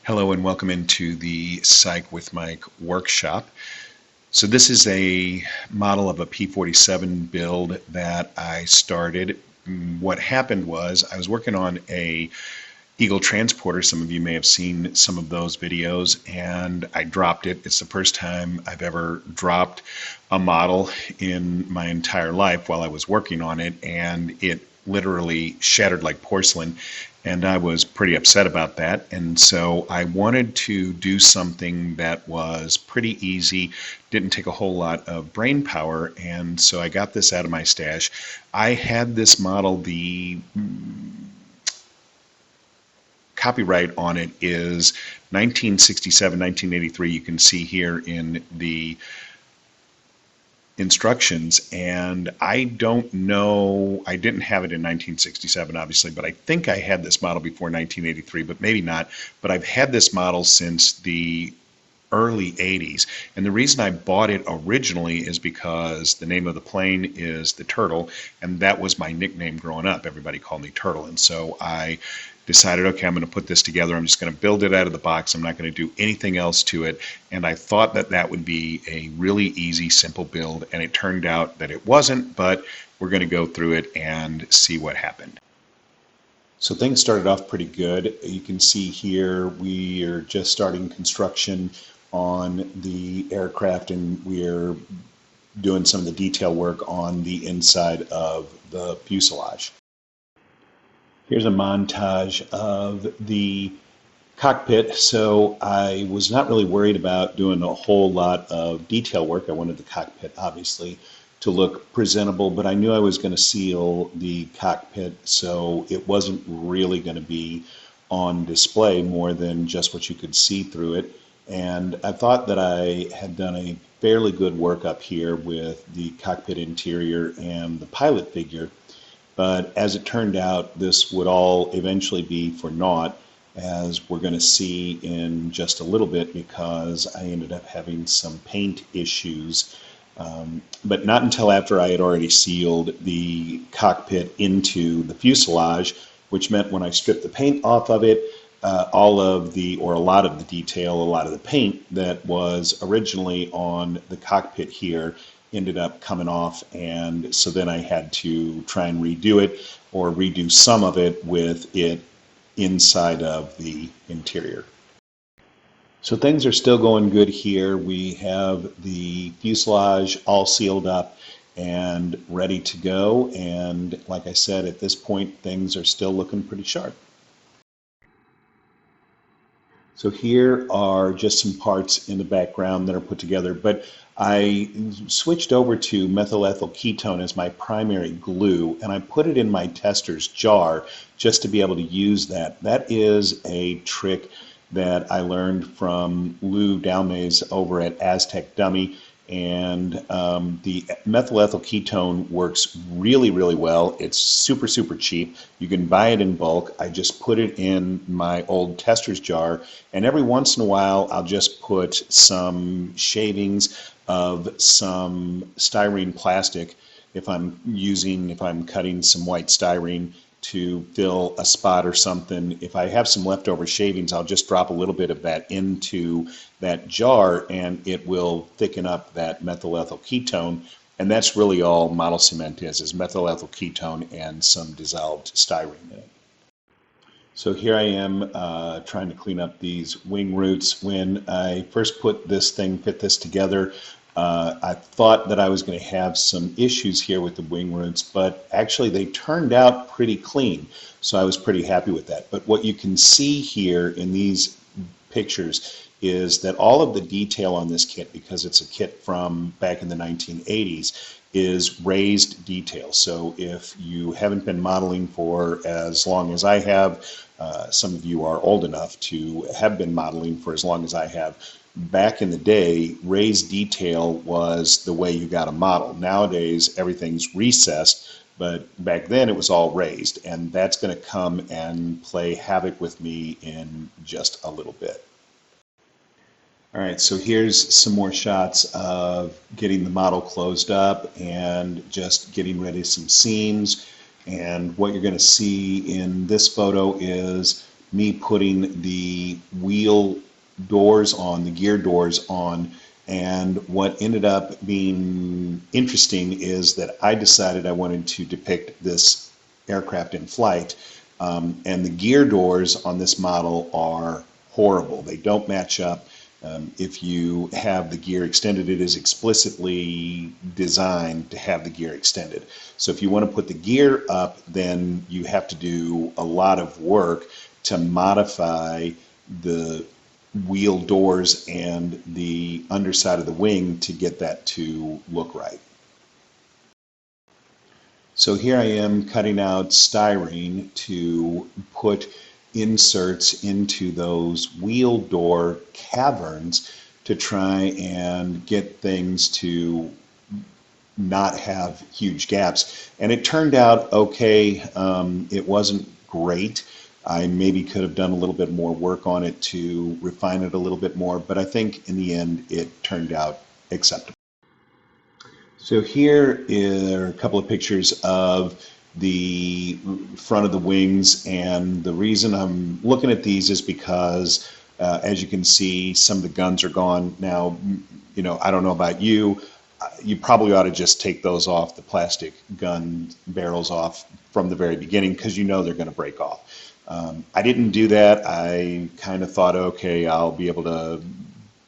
Hello and welcome into the Psych with Mike workshop. So this is a model of a P-47 build that I started. What happened was I was working on a Eagle transporter. Some of you may have seen some of those videos, and I dropped it. It's the first time I've ever dropped a model in my entire life while I was working on it, and it literally shattered like porcelain, and I was pretty upset about that. And so I wanted to do something that was pretty easy, didn't take a whole lot of brain power, and so I got this out of my stash. I had this model, the copyright on it is 1967, 1983. You can see here in the instructions, and I don't know, I didn't have it in 1967 obviously, but I think I had this model before 1983, but maybe not. But I've had this model since the early 80s, and the reason I bought it originally is because the name of the plane is the Turtle, and that was my nickname growing up. Everybody called me Turtle, and so I decided, okay, I'm going to put this together. I'm just going to build it out of the box. I'm not going to do anything else to it. And I thought that that would be a really easy, simple build, and it turned out that it wasn't, but we're going to go through it and see what happened. So things started off pretty good. You can see here we are just starting construction on the aircraft, and we're doing some of the detail work on the inside of the fuselage. Here's a montage of the cockpit. So I was not really worried about doing a whole lot of detail work. I wanted the cockpit obviously to look presentable, but I knew I was going to seal the cockpit, so it wasn't really going to be on display more than just what you could see through it. And I thought that I had done a fairly good work up here with the cockpit interior and the pilot figure. But as it turned out, this would all eventually be for naught, as we're going to see in just a little bit, because I ended up having some paint issues. But not until after I had already sealed the cockpit into the fuselage, which meant when I stripped the paint off of it, all of the, or a lot of the detail, a lot of the paint that was originally on the cockpit here ended up coming off, and so then I had to try and redo it, or redo some of it with it inside of the interior. So things are still going good here. We have the fuselage all sealed up and ready to go, and like I said, at this point things are still looking pretty sharp. So here are just some parts in the background that are put together, but I switched over to methyl ethyl ketone as my primary glue, and I put it in my tester's jar just to be able to use that. That is a trick that I learned from Lou Dalmays over at Aztec Dummy, and the methyl ethyl ketone works really, really well. It's super, super cheap. You can buy it in bulk. I just put it in my old tester's jar, and every once in a while I'll just put some shavings of some styrene plastic if I'm cutting some white styrene to fill a spot or something. If I have some leftover shavings, I'll just drop a little bit of that into that jar, and it will thicken up that methyl ethyl ketone. And that's really all model cement is methyl ethyl ketone and some dissolved styrene in it. So here I am trying to clean up these wing roots. When I first put this together, I thought that I was going to have some issues here with the wing roots, but actually they turned out pretty clean. So I was pretty happy with that. But what you can see here in these pictures is that all of the detail on this kit, because it's a kit from back in the 1980s, is raised detail. So if you haven't been modeling for as long as I have, some of you are old enough to have been modeling for as long as I have, back in the day, raised detail was the way you got a model. Nowadays, everything's recessed, but back then it was all raised, and that's going to come and play havoc with me in just a little bit. All right, so here's some more shots of getting the model closed up and just getting ready some seams. And what you're going to see in this photo is me putting the wheel doors on, the gear doors on. And what ended up being interesting is that I decided I wanted to depict this aircraft in flight. And the gear doors on this model are horrible. They don't match up. If you have the gear extended, it is explicitly designed to have the gear extended. So if you want to put the gear up, then you have to do a lot of work to modify the wheel doors and the underside of the wing to get that to look right. So here I am cutting out styrene to put inserts into those wheel door caverns to try and get things to not have huge gaps. And it turned out okay. It wasn't great. I maybe could have done a little bit more work on it to refine it a little bit more, but I think in the end it turned out acceptable. So here are a couple of pictures of the front of the wings, and the reason I'm looking at these is because as you can see, some of the guns are gone. Now, you know, I don't know about you, you probably ought to just take those off, the plastic gun barrels off from the very beginning, because you know they're going to break off. I didn't do that. I kind of thought, okay, I'll be able to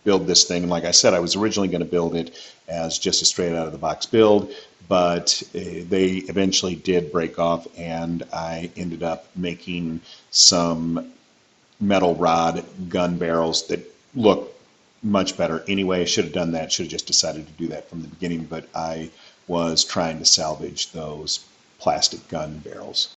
build this thing. And like I said, I was originally going to build it as just a straight out of the box build, but they eventually did break off, and I ended up making some metal rod gun barrels that look much better. Anyway, I should have done that, should have just decided to do that from the beginning, but I was trying to salvage those plastic gun barrels.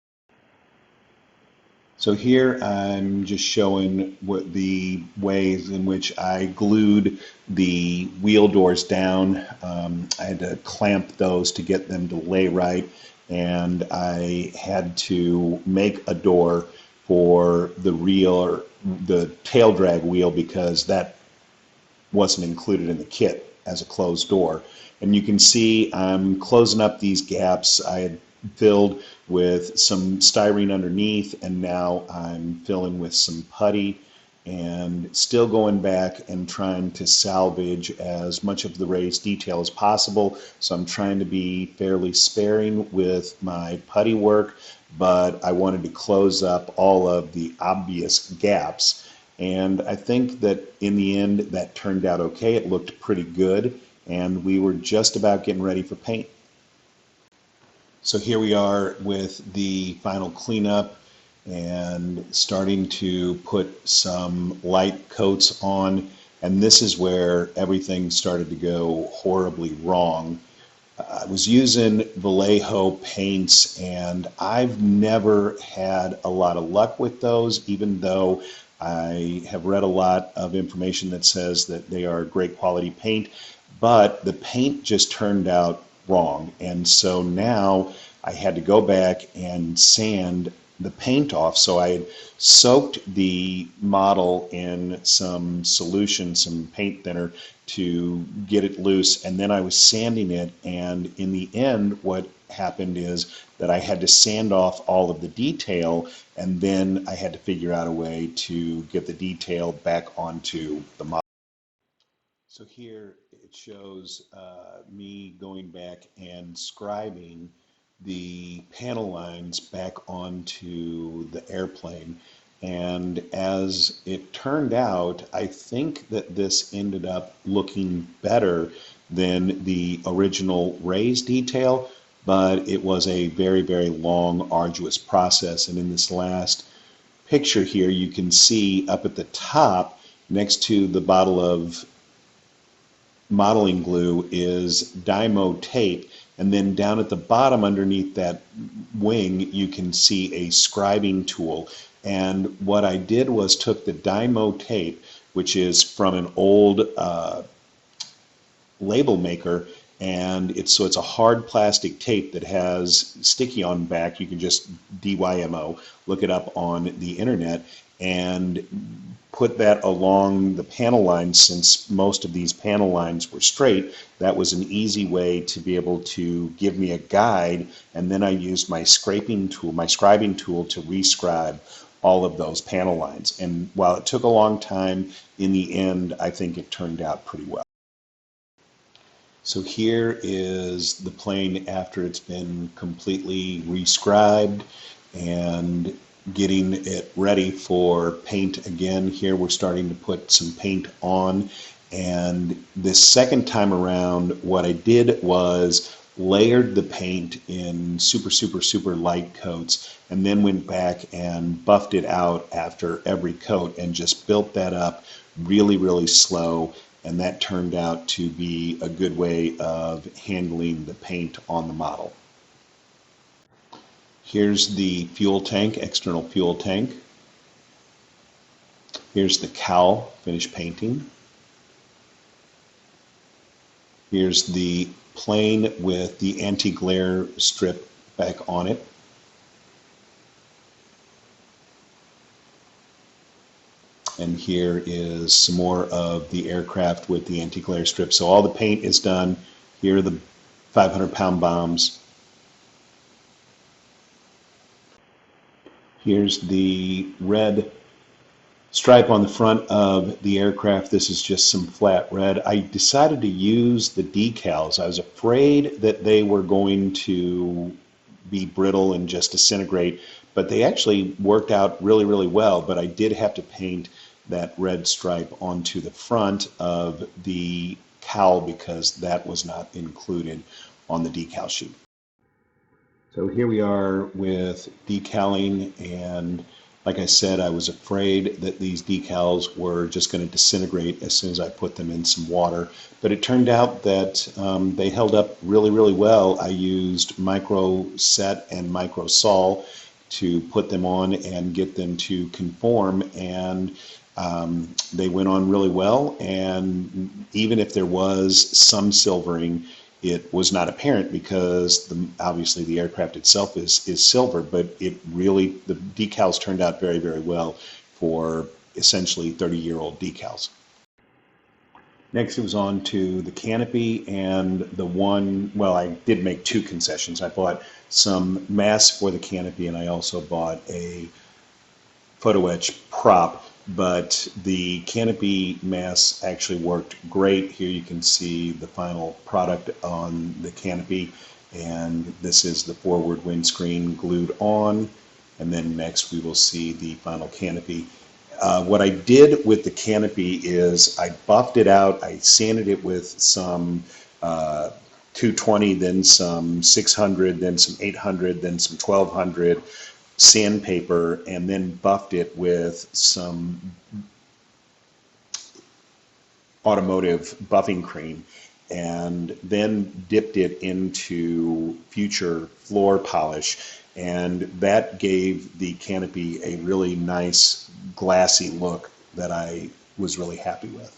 So here I'm just showing what the ways in which I glued the wheel doors down. I had to clamp those to get them to lay right, and I had to make a door for the reel, or the tail drag wheel, because that wasn't included in the kit as a closed door. And you can see I'm closing up these gaps. I had filled with some styrene underneath, and now I'm filling with some putty, and still going back and trying to salvage as much of the raised detail as possible. So I'm trying to be fairly sparing with my putty work, but I wanted to close up all of the obvious gaps. And I think that in the end that turned out okay. It looked pretty good, and we were just about getting ready for paint. So here we are with the final cleanup and starting to put some light coats on, and this is where everything started to go horribly wrong. I was using Vallejo paints, and I've never had a lot of luck with those, even though I have read a lot of information that says that they are great quality paint, but the paint just turned out wrong. And so now I had to go back and sand the paint off. So I had soaked the model in some solution, some paint thinner, to get it loose, and then I was sanding it, and in the end what happened is that I had to sand off all of the detail, and then I had to figure out a way to get the detail back onto the model. So here it shows me going back and scribing the panel lines back onto the airplane. And as it turned out, I think that this ended up looking better than the original raised detail, but it was a very, very long, arduous process. And in this last picture here, you can see up at the top, next to the bottle of modeling glue, is Dymo tape, and then down at the bottom underneath that wing you can see a scribing tool. And what I did was took the Dymo tape, which is from an old label maker, and it's a hard plastic tape that has sticky on back. You can just DYMO, look it up on the internet, and put that along the panel lines. Since most of these panel lines were straight, that was an easy way to be able to give me a guide, and then I used my scraping tool, my scribing tool, to rescribe all of those panel lines. And while it took a long time, in the end, I think it turned out pretty well. So here is the plane after it's been completely rescribed and getting it ready for paint again. Here we're starting to put some paint on, and this second time around what I did was layered the paint in super light coats and then went back and buffed it out after every coat and just built that up really slow, and that turned out to be a good way of handling the paint on the model. Here's the fuel tank, external fuel tank. Here's the cowl, finished painting. Here's the plane with the anti-glare strip back on it. And here is some more of the aircraft with the anti-glare strip. So all the paint is done. Here are the 500-pound bombs. Here's the red stripe on the front of the aircraft. This is just some flat red. I decided to use the decals. I was afraid that they were going to be brittle and just disintegrate, but they actually worked out really well. But I did have to paint that red stripe onto the front of the cowl because that was not included on the decal sheet. So here we are with decaling, and like I said, I was afraid that these decals were just going to disintegrate as soon as I put them in some water, but it turned out that they held up really well. I used micro set and micro sol to put them on and get them to conform, and they went on really well, and even if there was some silvering, it was not apparent because obviously the aircraft itself is silver, but the decals turned out very well for essentially 30-year-old decals. Next it was on to the canopy, and I did make two concessions. I bought some masks for the canopy, and I also bought a Photoetch prop, but the canopy masks actually worked great. Here you can see the final product on the canopy, and this is the forward windscreen glued on, and then next we will see the final canopy. What I did with the canopy is I buffed it out, I sanded it with some 220, then some 600, then some 800, then some 1200 sandpaper, and then buffed it with some automotive buffing cream, and then dipped it into future floor polish, and that gave the canopy a really nice glassy look that I was really happy with.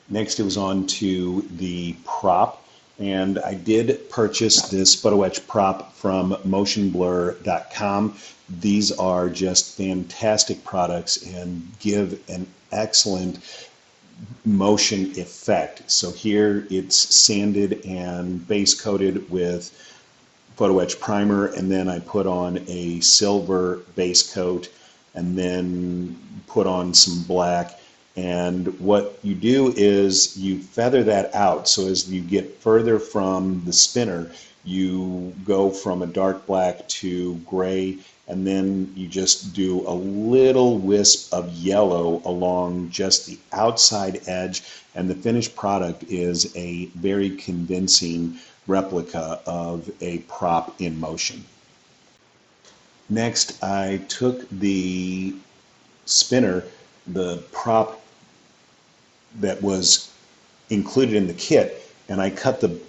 Next it was on to the prop, and I did purchase this Photoetch prop from motionblur.com. These are just fantastic products and give an excellent motion effect. So here it's sanded and base coated with Photoetch primer, and then I put on a silver base coat and then put on some black. And what you do is you feather that out, so as you get further from the spinner, you go from a dark black to gray, and then you just do a little wisp of yellow along just the outside edge, and the finished product is a very convincing replica of a prop in motion. Next, I took the spinner, the prop that was included in the kit, and I cut the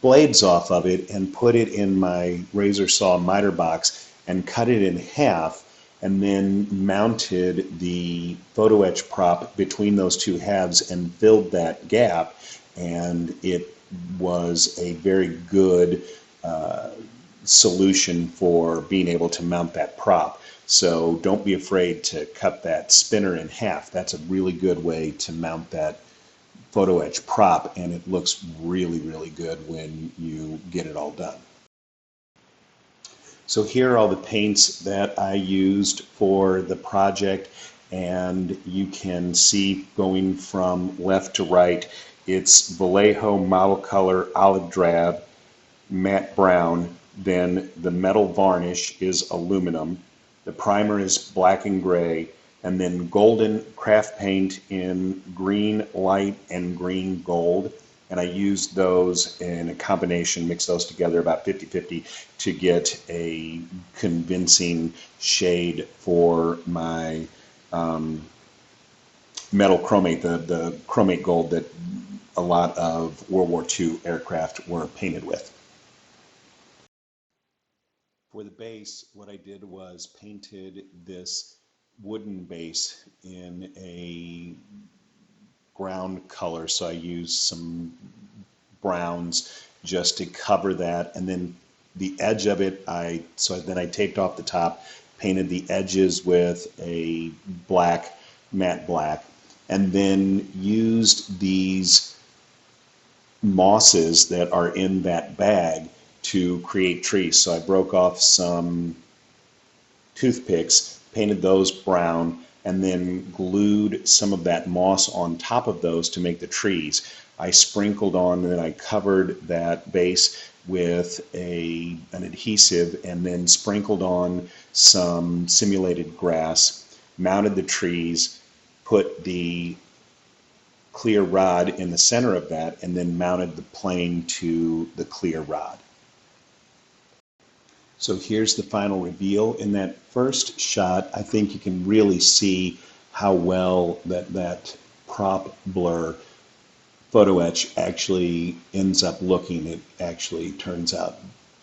blades off of it and put it in my razor saw miter box and cut it in half, and then mounted the Photoetch prop between those two halves and filled that gap, and it was a very good solution for being able to mount that prop. So don't be afraid to cut that spinner in half. That's a really good way to mount that Photoetch prop, and it looks really good when you get it all done. So here are all the paints that I used for the project, and you can see going from left to right, it's Vallejo Model Color Olive Drab, Matte Brown, then the metal varnish is aluminum, the primer is black and gray, and then golden craft paint in green light and green gold. And I used those in a combination, mix those together about 50-50 to get a convincing shade for my metal chromate, the chromate gold that a lot of World War II aircraft were painted with. For the base, what I did was painted this wooden base in a ground color. So I used some browns just to cover that, and then the edge of it, then I taped off the top, painted the edges with a black, matte black, and then used these mosses that are in that bag to create trees. So I broke off some toothpicks, painted those brown, and then glued some of that moss on top of those to make the trees. I sprinkled on, and then I covered that base with an adhesive, and then sprinkled on some simulated grass, mounted the trees, put the clear rod in the center of that, and then mounted the plane to the clear rod. So here's the final reveal. In that first shot, I think you can really see how well that prop blur Photoetch actually ends up looking. It actually turns out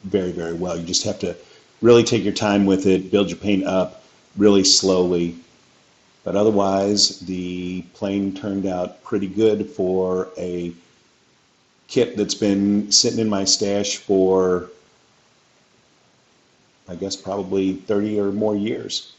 very, very well. You just have to really take your time with it, build your paint up really slowly. But otherwise, the plane turned out pretty good for a kit that's been sitting in my stash for, I guess, probably 30 or more years.